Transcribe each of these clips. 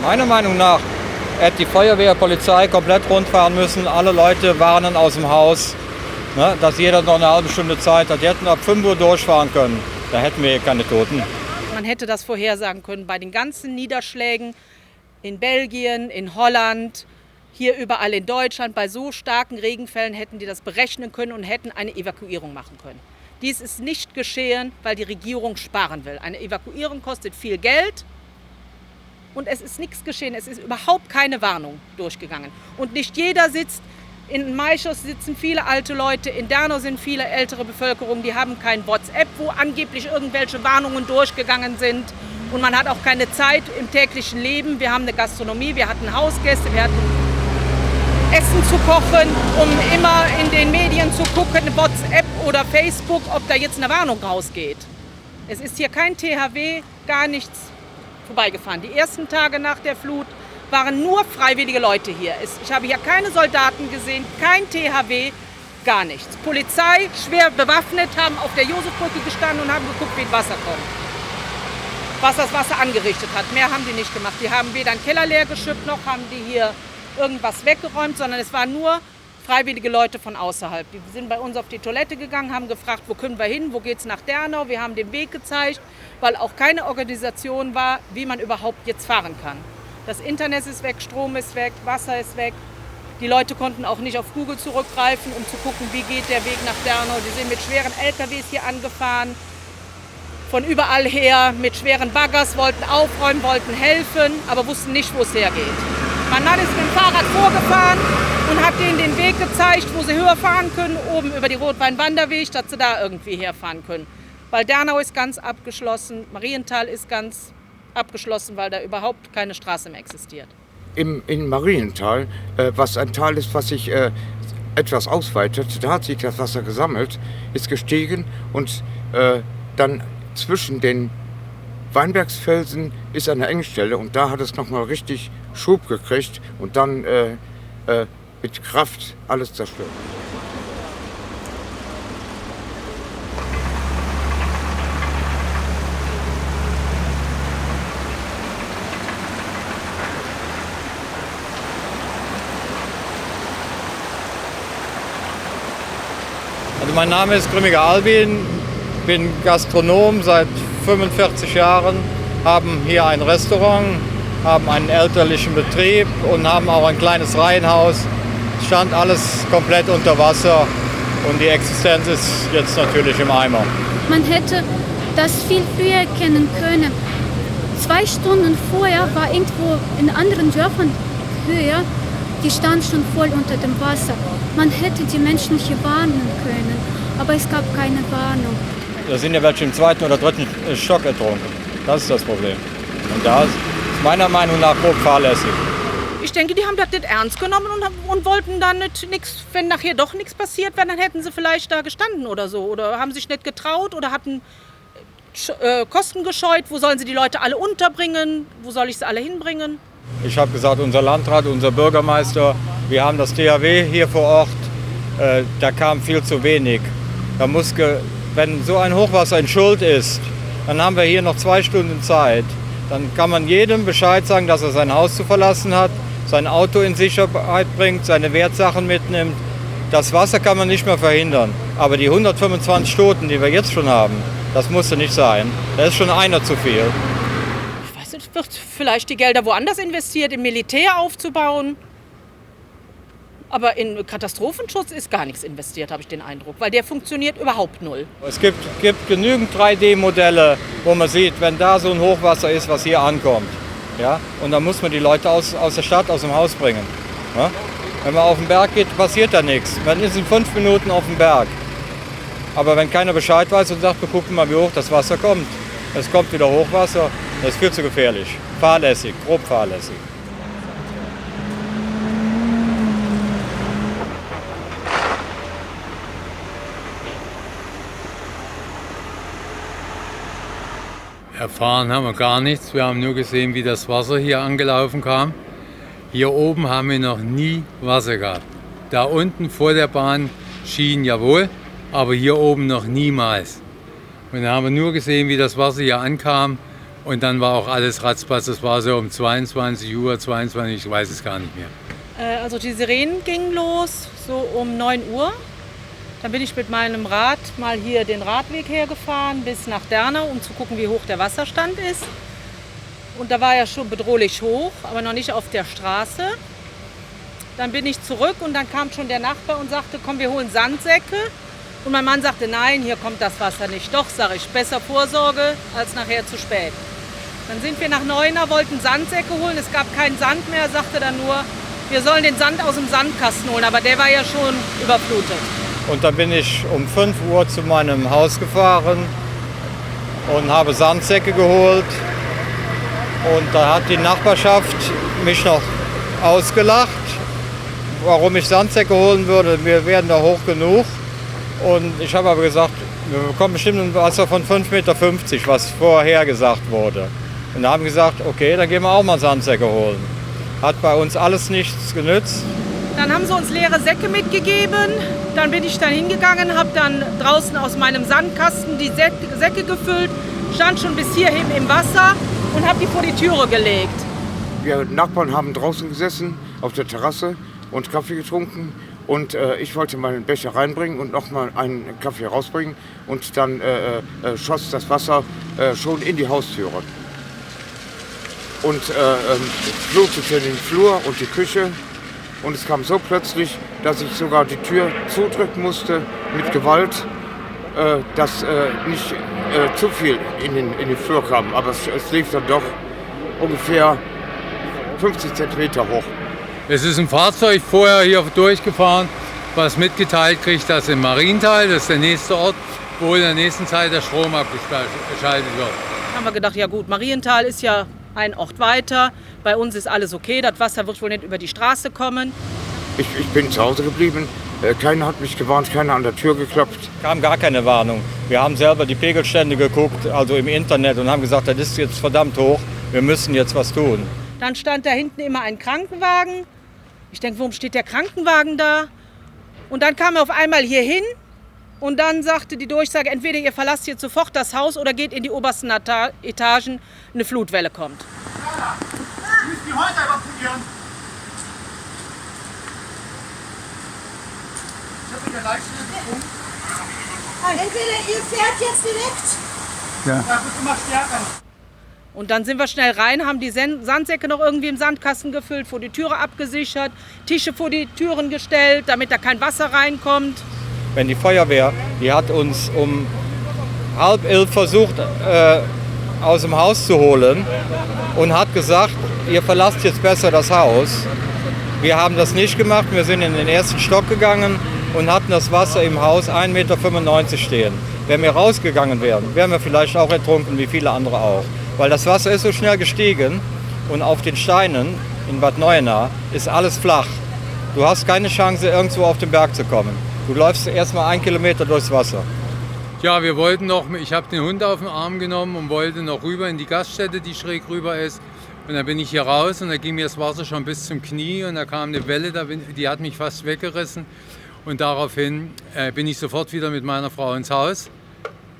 Meiner Meinung nach hätte die Feuerwehr, Polizei komplett rundfahren müssen, alle Leute warnen aus dem Haus, ne, dass jeder noch eine halbe Stunde Zeit hat. Die hätten ab 5 Uhr durchfahren können, da hätten wir keine Toten. Man hätte das vorhersagen können bei den ganzen Niederschlägen in Belgien, in Holland, hier überall in Deutschland. Bei so starken Regenfällen hätten die das berechnen können und hätten eine Evakuierung machen können. Dies ist nicht geschehen, weil die Regierung sparen will. Eine Evakuierung kostet viel Geld und es ist nichts geschehen. Es ist überhaupt keine Warnung durchgegangen. Und nicht jeder sitzt, in Maischow sitzen viele alte Leute, in Dernau sind viele ältere Bevölkerung, die haben kein WhatsApp, wo angeblich irgendwelche Warnungen durchgegangen sind. Und man hat auch keine Zeit im täglichen Leben. Wir haben eine Gastronomie, wir hatten Hausgäste, wir hatten Essen zu kochen, um immer in den Medien zu gucken, WhatsApp oder Facebook, ob da jetzt eine Warnung rausgeht. Es ist hier kein THW, gar nichts vorbeigefahren. Die ersten Tage nach der Flut waren nur freiwillige Leute hier. Ich habe hier keine Soldaten gesehen, kein THW, gar nichts. Polizei, schwer bewaffnet, haben auf der Josefbrücke gestanden und haben geguckt, wie das Wasser kommt. Was das Wasser angerichtet hat. Mehr haben die nicht gemacht. Die haben weder einen Keller leer geschippt, noch haben die hier irgendwas weggeräumt, sondern es waren nur freiwillige Leute von außerhalb. Die sind bei uns auf die Toilette gegangen, haben gefragt, wo können wir hin, wo geht's nach Dernau. Wir haben den Weg gezeigt, weil auch keine Organisation war, wie man überhaupt jetzt fahren kann. Das Internet ist weg, Strom ist weg, Wasser ist weg. Die Leute konnten auch nicht auf Google zurückgreifen, um zu gucken, wie geht der Weg nach Dernau. Die sind mit schweren LKWs hier angefahren, von überall her, mit schweren Baggers, wollten aufräumen, wollten helfen, aber wussten nicht, wo es hergeht. Man hat es mit dem Fahrrad vorgefahren und hat denen den Weg gezeigt, wo sie höher fahren können, oben über die Rotwein-Wanderweg, dass sie da irgendwie herfahren können. Weil Dernau ist ganz abgeschlossen, Marienthal ist ganz abgeschlossen, weil da überhaupt keine Straße mehr existiert. In Marienthal, was ein Tal ist, was sich etwas ausweitet, da hat sich das Wasser gesammelt, ist gestiegen und dann zwischen den Weinbergsfelsen ist eine Engstelle und da hat es nochmal richtig Schub gekriegt und dann mit Kraft alles zerstört. Also mein Name ist Grimmiger Albin, bin Gastronom seit 45 Jahren, haben hier ein Restaurant, haben einen elterlichen Betrieb und haben auch ein kleines Reihenhaus. Es stand alles komplett unter Wasser und die Existenz ist jetzt natürlich im Eimer. Man hätte das viel früher erkennen können. 2 Stunden vorher war irgendwo in anderen Dörfern höher, die stand schon voll unter dem Wasser. Man hätte die Menschen hier warnen können, aber es gab keine Warnung. Da sind ja welche im 2. oder 3. Stock ertrunken. Das ist das Problem. Und da ist meiner Meinung nach grob fahrlässig. Ich denke, die haben das nicht ernst genommen und wollten dann nichts, wenn nachher doch nichts passiert wäre, dann hätten sie vielleicht da gestanden oder so. Oder haben sich nicht getraut oder hatten Kosten gescheut. Wo sollen sie die Leute alle unterbringen? Wo soll ich sie alle hinbringen? Ich habe gesagt, unser Landrat, unser Bürgermeister, wir haben das THW hier vor Ort, da kam viel zu wenig. Da muss wenn so ein Hochwasser in Schuld ist, dann haben wir hier noch 2 Stunden Zeit. Dann kann man jedem Bescheid sagen, dass er sein Haus zu verlassen hat, sein Auto in Sicherheit bringt, seine Wertsachen mitnimmt. Das Wasser kann man nicht mehr verhindern. Aber die 125 Toten, die wir jetzt schon haben, das musste nicht sein. Da ist schon einer zu viel. Ich weiß nicht, wird vielleicht die Gelder woanders investiert, im Militär aufzubauen. Aber in Katastrophenschutz ist gar nichts investiert, habe ich den Eindruck, weil der funktioniert überhaupt null. Es gibt genügend 3D-Modelle, wo man sieht, wenn da so ein Hochwasser ist, was hier ankommt. Ja? Und dann muss man die Leute aus der Stadt, aus dem Haus bringen. Ja? Wenn man auf den Berg geht, passiert da nichts. Man ist in 5 Minuten auf dem Berg. Aber wenn keiner Bescheid weiß und sagt, wir gucken mal, wie hoch das Wasser kommt. Es kommt wieder Hochwasser, das ist viel zu gefährlich. Fahrlässig, grob fahrlässig. Erfahren haben wir gar nichts. Wir haben nur gesehen, wie das Wasser hier angelaufen kam. Hier oben haben wir noch nie Wasser gehabt. Da unten vor der Bahn schien jawohl, aber hier oben noch niemals. Und da haben wir nur gesehen, wie das Wasser hier ankam Und dann war auch alles ratzfatz, das war so um 22 Uhr, 22, ich weiß es gar nicht mehr. Also die Sirenen gingen los, so um 9 Uhr. Dann bin ich mit meinem Rad mal hier den Radweg hergefahren bis nach Dernau, um zu gucken, wie hoch der Wasserstand ist. Und da war er schon bedrohlich hoch, aber noch nicht auf der Straße. Dann bin ich zurück und dann kam schon der Nachbar und sagte, komm, wir holen Sandsäcke. Und mein Mann sagte, nein, hier kommt das Wasser nicht. Doch, sage ich, besser Vorsorge als nachher zu spät. Dann sind wir nach Neuenahr, wollten Sandsäcke holen. Es gab keinen Sand mehr, sagte dann nur, wir sollen den Sand aus dem Sandkasten holen. Aber der war ja schon überflutet. Und dann bin ich um 5 Uhr zu meinem Haus gefahren und habe Sandsäcke geholt. Und da hat die Nachbarschaft mich noch ausgelacht, warum ich Sandsäcke holen würde. Wir wären da hoch genug. Und ich habe aber gesagt, wir bekommen bestimmt ein Wasser von 5,50 Meter, was vorher gesagt wurde. Und da haben wir gesagt, okay, dann gehen wir auch mal Sandsäcke holen. Hat bei uns alles nichts genützt. Dann haben sie uns leere Säcke mitgegeben. Dann bin ich dann hingegangen, habe dann draußen aus meinem Sandkasten die Säcke gefüllt, stand schon bis hierhin im Wasser und habe die vor die Türe gelegt. Wir Nachbarn haben draußen gesessen auf der Terrasse und Kaffee getrunken. Und ich wollte meinen Becher reinbringen und nochmal einen Kaffee rausbringen. Und dann schoss das Wasser schon in die Haustüre. Und flutete den Flur und die Küche. Und es kam so plötzlich, dass ich sogar die Tür zudrücken musste mit Gewalt, dass nicht zu viel in den Flur kam. Aber es lief dann doch ungefähr 50 Zentimeter hoch. Es ist ein Fahrzeug vorher hier durchgefahren, was mitgeteilt kriegt, dass im Mariental, das ist der nächste Ort, wo in der nächsten Zeit der Strom abgeschaltet wird. Haben wir gedacht, ja gut, Mariental ist ja ein Ort weiter, bei uns ist alles okay, das Wasser wird wohl nicht über die Straße kommen. Ich bin zu Hause geblieben, keiner hat mich gewarnt, keiner an der Tür geklopft. Kam gar keine Warnung. Wir haben selber die Pegelstände geguckt, also im Internet, und haben gesagt, das ist jetzt verdammt hoch, wir müssen jetzt was tun. Dann stand da hinten immer ein Krankenwagen. Ich denke, warum steht der Krankenwagen da? Und dann kam er auf einmal hier hin und dann sagte die Durchsage, entweder ihr verlasst jetzt sofort das Haus oder geht in die obersten Etagen, eine Flutwelle kommt. Ja, müssen die Häuser evakuieren. Ich habe mit der Leitstelle gefunden. Entweder ihr fährt jetzt direkt. Ja, wird immer stärker. Und dann sind wir schnell rein, haben die Sandsäcke noch irgendwie im Sandkasten gefüllt, vor die Türe abgesichert, Tische vor die Türen gestellt, damit da kein Wasser reinkommt. Wenn die Feuerwehr, die hat uns um 10:30 versucht aus dem Haus zu holen und hat gesagt, ihr verlasst jetzt besser das Haus. Wir haben das nicht gemacht, wir sind in den ersten Stock gegangen und hatten das Wasser im Haus 1,95 Meter stehen. Wenn wir rausgegangen wären, wären wir vielleicht auch ertrunken, wie viele andere auch. Weil das Wasser ist so schnell gestiegen und auf den Steinen in Bad Neuenahr ist alles flach. Du hast keine Chance, irgendwo auf den Berg zu kommen. Du läufst erst mal 1 Kilometer durchs Wasser. Ja, wir wollten noch, ich habe den Hund auf den Arm genommen und wollte noch rüber in die Gaststätte, die schräg rüber ist. Und dann bin ich hier raus und da ging mir das Wasser schon bis zum Knie und da kam eine Welle, die hat mich fast weggerissen. Und daraufhin bin ich sofort wieder mit meiner Frau ins Haus.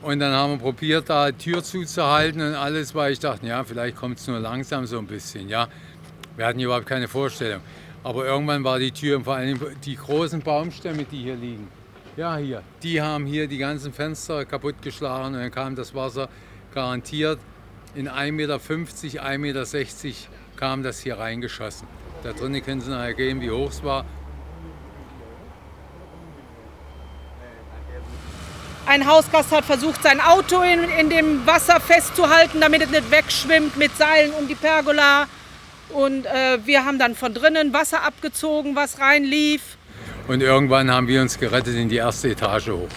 Und dann haben wir probiert, da die Tür zuzuhalten und alles, weil ich dachte, ja, vielleicht kommt es nur langsam so ein bisschen. Ja. Wir hatten überhaupt keine Vorstellung. Aber irgendwann war die Tür, und vor allem die großen Baumstämme, die hier liegen, ja, hier, die haben hier die ganzen Fenster kaputtgeschlagen und dann kam das Wasser garantiert in 1,50 Meter, 1,60 Meter kam das hier reingeschossen. Da drinnen können Sie nachher gehen, wie hoch es war. Ein Hausgast hat versucht, sein Auto in dem Wasser festzuhalten, damit es nicht wegschwimmt, mit Seilen um die Pergola. Und wir haben dann von drinnen Wasser abgezogen, was reinlief. Und irgendwann haben wir uns gerettet in die erste Etage hoch,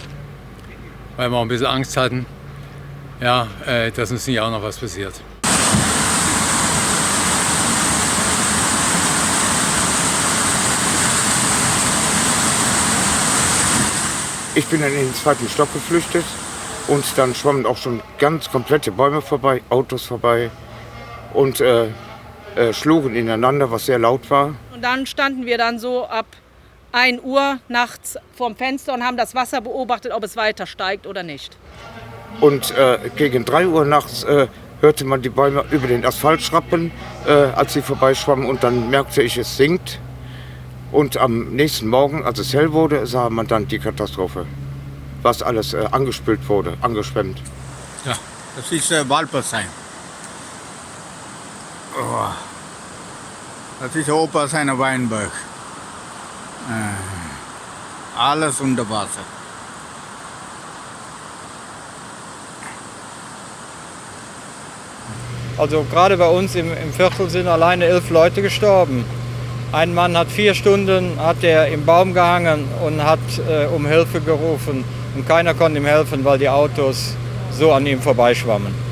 weil wir auch ein bisschen Angst hatten, ja, dass uns nicht auch noch was passiert. Ich bin dann in den zweiten Stock geflüchtet und dann schwammen auch schon ganz komplette Bäume vorbei, Autos vorbei und schlugen ineinander, was sehr laut war. Und dann standen wir dann so ab 1 Uhr nachts vorm Fenster und haben das Wasser beobachtet, ob es weiter steigt oder nicht. Und gegen 3 Uhr nachts hörte man die Bäume über den Asphalt schrappen, als sie vorbeischwammen, und dann merkte ich, es sinkt. Und am nächsten Morgen, als es hell wurde, sah man dann die Katastrophe, was alles angespült wurde, angeschwemmt. Ja, das ist Waldbassin. Oh. Das ist Oberseiner Weinberg. Alles unter Wasser. Also gerade bei uns im Viertel sind alleine 11 Leute gestorben. Ein Mann hat 4 Stunden im Baum gehangen und hat um Hilfe gerufen. Und keiner konnte ihm helfen, weil die Autos so an ihm vorbeischwammen.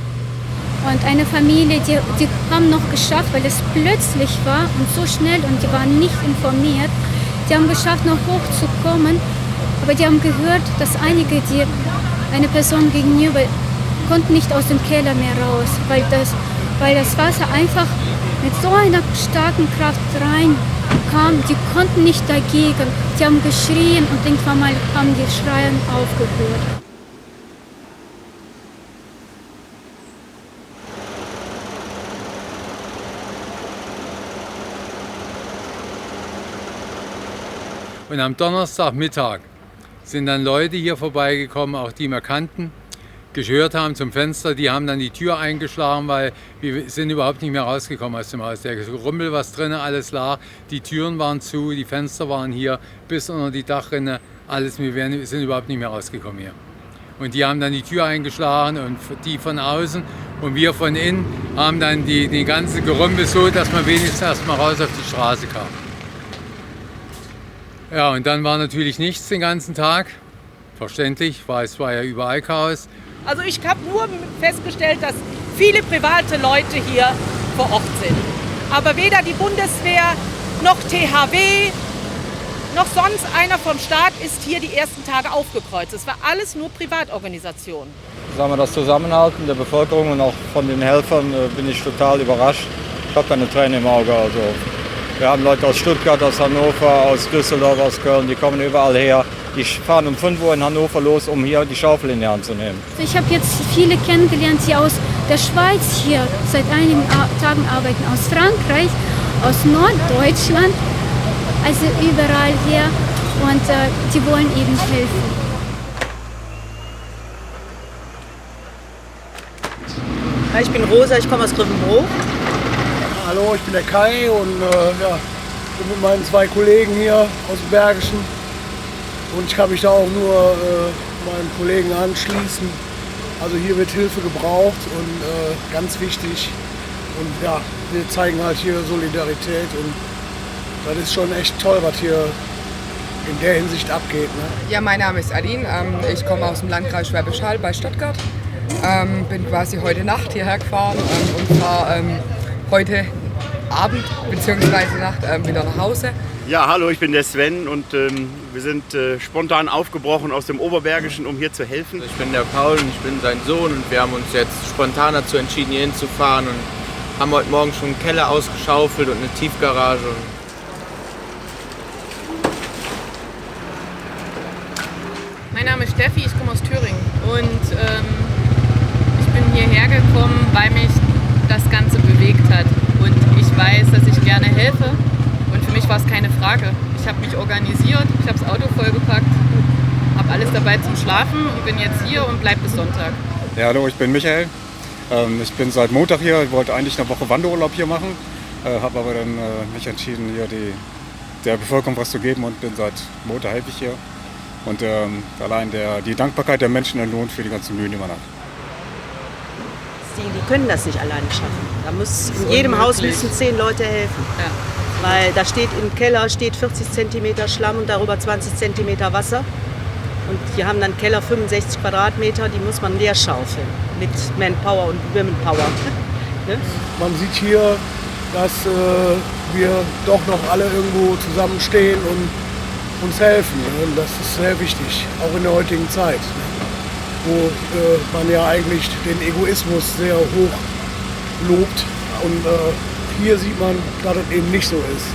Und eine Familie, die haben noch geschafft, weil es plötzlich war und so schnell und die waren nicht informiert. Die haben geschafft, noch hochzukommen, aber die haben gehört, dass eine Person gegenüber, konnten nicht aus dem Keller mehr raus, weil das Wasser einfach mit so einer starken Kraft reinkam. Die konnten nicht dagegen. Die haben geschrien und irgendwann mal haben die Schreien aufgehört. Und am Donnerstagmittag sind dann Leute hier vorbeigekommen, auch die wir kannten, gehört haben zum Fenster. Die haben dann die Tür eingeschlagen, weil wir sind überhaupt nicht mehr rausgekommen aus dem Haus. Der Gerümpel, was drinnen alles lag, die Türen waren zu, die Fenster waren hier bis unter die Dachrinne, alles. Wir sind überhaupt nicht mehr rausgekommen hier. Und die haben dann die Tür eingeschlagen und die von außen und wir von innen haben dann die ganze Gerümpel so, dass man wenigstens erst mal raus auf die Straße kam. Ja, und dann war natürlich nichts den ganzen Tag. Verständlich, weil es war ja überall Chaos. Also ich habe nur festgestellt, dass viele private Leute hier vor Ort sind. Aber weder die Bundeswehr noch THW noch sonst einer vom Staat ist hier die ersten Tage aufgekreuzt. Es war alles nur Privatorganisationen. Sagen wir, das Zusammenhalten der Bevölkerung und auch von den Helfern bin ich total überrascht. Ich habe keine Tränen im Auge. Also, wir haben Leute aus Stuttgart, aus Hannover, aus Düsseldorf, aus Köln, die kommen überall her. Die fahren um 5 Uhr in Hannover los, um hier die Schaufel in die Hand zu nehmen. Ich habe jetzt viele kennengelernt, die aus der Schweiz hier seit einigen Tagen arbeiten, aus Frankreich, aus Norddeutschland, also überall her, und die wollen eben helfen. Ich bin Rosa, ich komme aus Grifenbruch. Hallo, ich bin der Kai und bin mit meinen 2 Kollegen hier aus dem Bergischen. Und ich kann mich da auch nur meinen Kollegen anschließen. Also hier wird Hilfe gebraucht und ganz wichtig. Und ja, wir zeigen halt hier Solidarität und das ist schon echt toll, was hier in der Hinsicht abgeht. Ne? Ja, mein Name ist Aline. Ich komme aus dem Landkreis Schwäbisch Hall bei Stuttgart. Bin quasi heute Nacht hierher gefahren und fahre heute Abend bzw. Nacht wieder nach Hause. Ja, hallo, ich bin der Sven und wir sind spontan aufgebrochen aus dem Oberbergischen, um hier zu helfen. Ich bin der Paul und ich bin sein Sohn und wir haben uns jetzt spontan dazu entschieden, hier hinzufahren und haben heute Morgen schon einen Keller ausgeschaufelt und eine Tiefgarage. Mein Name ist Steffi, ich komme aus Thüringen und ich bin hierher gekommen, weil mich das Ganze bewegt hat und ich weiß, dass ich gerne helfe. Und für mich war es keine Frage. Ich habe mich organisiert, ich habe das Auto vollgepackt, habe alles dabei zum Schlafen und bin jetzt hier und bleibe bis Sonntag. Ja, hallo, ich bin Michael. Ich bin seit Montag hier, ich wollte eigentlich eine Woche Wanderurlaub hier machen, habe aber dann mich entschieden, hier der Bevölkerung was zu geben und bin seit Montag helfe ich hier. Und allein die Dankbarkeit der Menschen in Lohn für die ganzen Mühen, die man hat. Die können das nicht alleine schaffen. In jedem Haus müssen 10 Leute helfen. Ja. Weil da steht im Keller 40 cm Schlamm und darüber 20 cm Wasser. Und die haben dann Keller 65 Quadratmeter, die muss man leer schaufeln mit Manpower und Womenpower. Ne? Man sieht hier, dass wir doch noch alle irgendwo zusammenstehen und uns helfen. Und das ist sehr wichtig, auch in der heutigen Zeit, wo man ja eigentlich den Egoismus sehr hoch lobt. Und hier sieht man, dass das eben nicht so ist.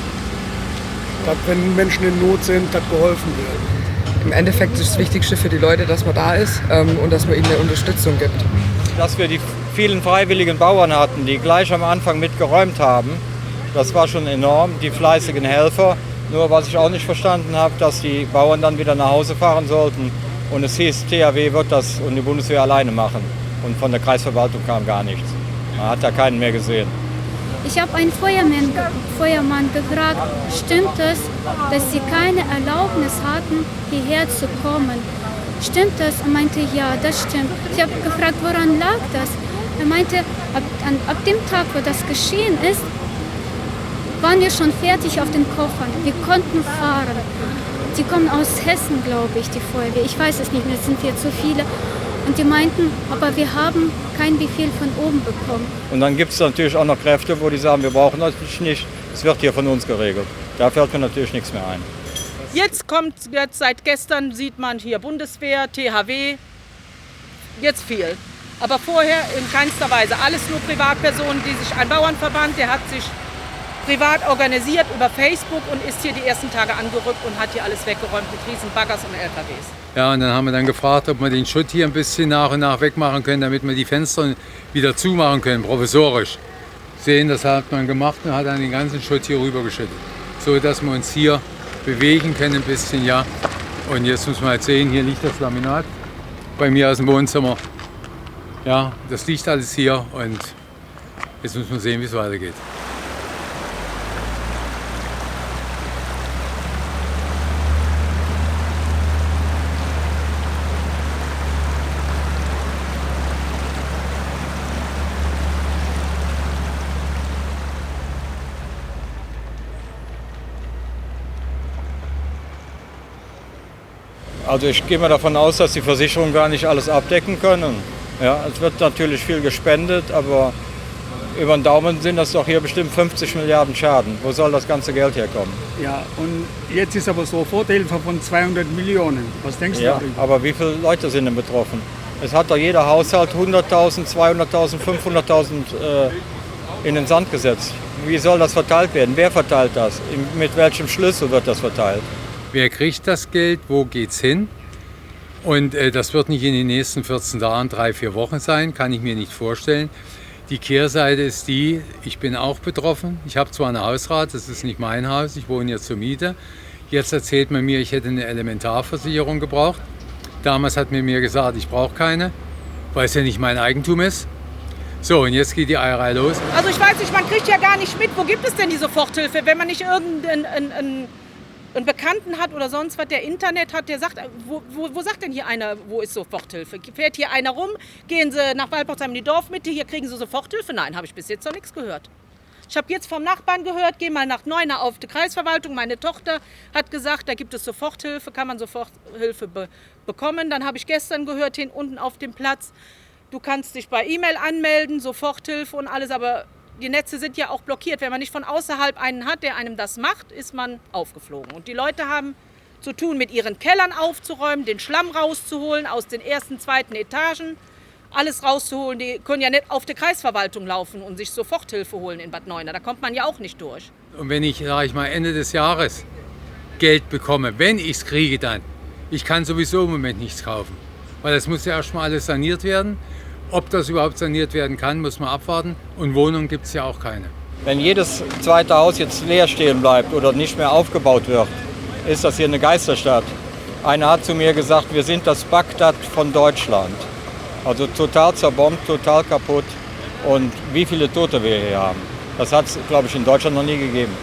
Dass, wenn Menschen in Not sind, dass geholfen wird. Im Endeffekt ist das Wichtigste für die Leute, dass man da ist und dass man ihnen eine Unterstützung gibt. Dass wir die vielen freiwilligen Bauern hatten, die gleich am Anfang mitgeräumt haben. Das war schon enorm, die fleißigen Helfer. Nur was ich auch nicht verstanden habe, dass die Bauern dann wieder nach Hause fahren sollten. Und es hieß, THW wird das und die Bundeswehr alleine machen. Und von der Kreisverwaltung kam gar nichts. Man hat da keinen mehr gesehen. Ich habe einen Feuermann gefragt, stimmt es, dass sie keine Erlaubnis hatten, hierher zu kommen? Stimmt das? Er meinte, ja, das stimmt. Ich habe gefragt, woran lag das? Er meinte, ab dem Tag, wo das geschehen ist, waren wir schon fertig auf den Koffern. Wir konnten fahren. Die kommen aus Hessen, glaube ich, die Feuerwehr. Ich weiß es nicht mehr, es sind hier zu viele. Und die meinten, aber wir haben keinen Befehl von oben bekommen. Und dann gibt es natürlich auch noch Kräfte, wo die sagen, wir brauchen das nicht, es wird hier von uns geregelt. Da fällt mir natürlich nichts mehr ein. Jetzt seit gestern sieht man hier Bundeswehr, THW, jetzt viel. Aber vorher in keinster Weise. Alles nur Privatpersonen, die sich, ein Bauernverband, der hat sich privat organisiert über Facebook und ist hier die ersten Tage angerückt und hat hier alles weggeräumt mit riesen Baggers und LKWs. Ja, und dann haben wir dann gefragt, ob wir den Schutt hier ein bisschen nach und nach wegmachen können, damit wir die Fenster wieder zumachen können, provisorisch. Sehen, das hat man gemacht und hat dann den ganzen Schutt hier rüber geschüttet. So dass wir uns hier bewegen können ein bisschen, ja. Und jetzt muss man halt sehen, hier liegt das Laminat bei mir aus dem Wohnzimmer. Ja, das liegt alles hier und jetzt muss man sehen, wie es weitergeht. Also ich gehe mal davon aus, dass die Versicherungen gar nicht alles abdecken können. Ja, es wird natürlich viel gespendet, aber über den Daumen sind das doch hier bestimmt 50 Milliarden Schaden. Wo soll das ganze Geld herkommen? Ja, und jetzt ist aber so Vorhilfe von 200 Millionen. Was denkst du darüber? Aber wie viele Leute sind denn betroffen? Es hat doch jeder Haushalt 100.000, 200.000, 500.000 in den Sand gesetzt. Wie soll das verteilt werden? Wer verteilt das? Mit welchem Schlüssel wird das verteilt? Wer kriegt das Geld? Wo geht's hin? Und das wird nicht in den nächsten 14 Tagen, 3-4 Wochen sein, kann ich mir nicht vorstellen. Die Kehrseite ist die, ich bin auch betroffen. Ich habe zwar einen Hausrat, das ist nicht mein Haus, ich wohne hier zur Miete. Jetzt erzählt man mir, ich hätte eine Elementarversicherung gebraucht. Damals hat man mir gesagt, ich brauche keine, weil es ja nicht mein Eigentum ist. So, und jetzt geht die Eierei los. Also ich weiß nicht, man kriegt ja gar nicht mit, wo gibt es denn die Soforthilfe, wenn man nicht irgendeinen Bekannten hat oder sonst was, der Internet hat, der sagt, wo sagt denn hier einer, wo ist Soforthilfe? Fährt hier einer rum, gehen Sie nach Walpotsheim in die Dorfmitte, hier kriegen Sie Soforthilfe? Nein, habe ich bis jetzt noch nichts gehört. Ich habe jetzt vom Nachbarn gehört, geh mal nach Neuner auf die Kreisverwaltung, meine Tochter hat gesagt, da gibt es Soforthilfe, kann man Soforthilfe bekommen. Dann habe ich gestern gehört, hier unten auf dem Platz, du kannst dich bei E-Mail anmelden, Soforthilfe und alles, aber die Netze sind ja auch blockiert. Wenn man nicht von außerhalb einen hat, der einem das macht, ist man aufgeflogen. Und die Leute haben zu tun, mit ihren Kellern aufzuräumen, den Schlamm rauszuholen aus den ersten, zweiten Etagen, alles rauszuholen. Die können ja nicht auf die Kreisverwaltung laufen und sich Soforthilfe holen in Bad Neuenahr. Da kommt man ja auch nicht durch. Und wenn ich, sage ich mal, Ende des Jahres Geld bekomme, wenn ich es kriege dann, ich kann sowieso im Moment nichts kaufen. Weil das muss ja erstmal alles saniert werden. Ob das überhaupt saniert werden kann, muss man abwarten. Und Wohnungen gibt es ja auch keine. Wenn jedes zweite Haus jetzt leer stehen bleibt oder nicht mehr aufgebaut wird, ist das hier eine Geisterstadt. Einer hat zu mir gesagt, wir sind das Bagdad von Deutschland. Also total zerbombt, total kaputt. Und wie viele Tote wir hier haben, das hat es, glaube ich, in Deutschland noch nie gegeben.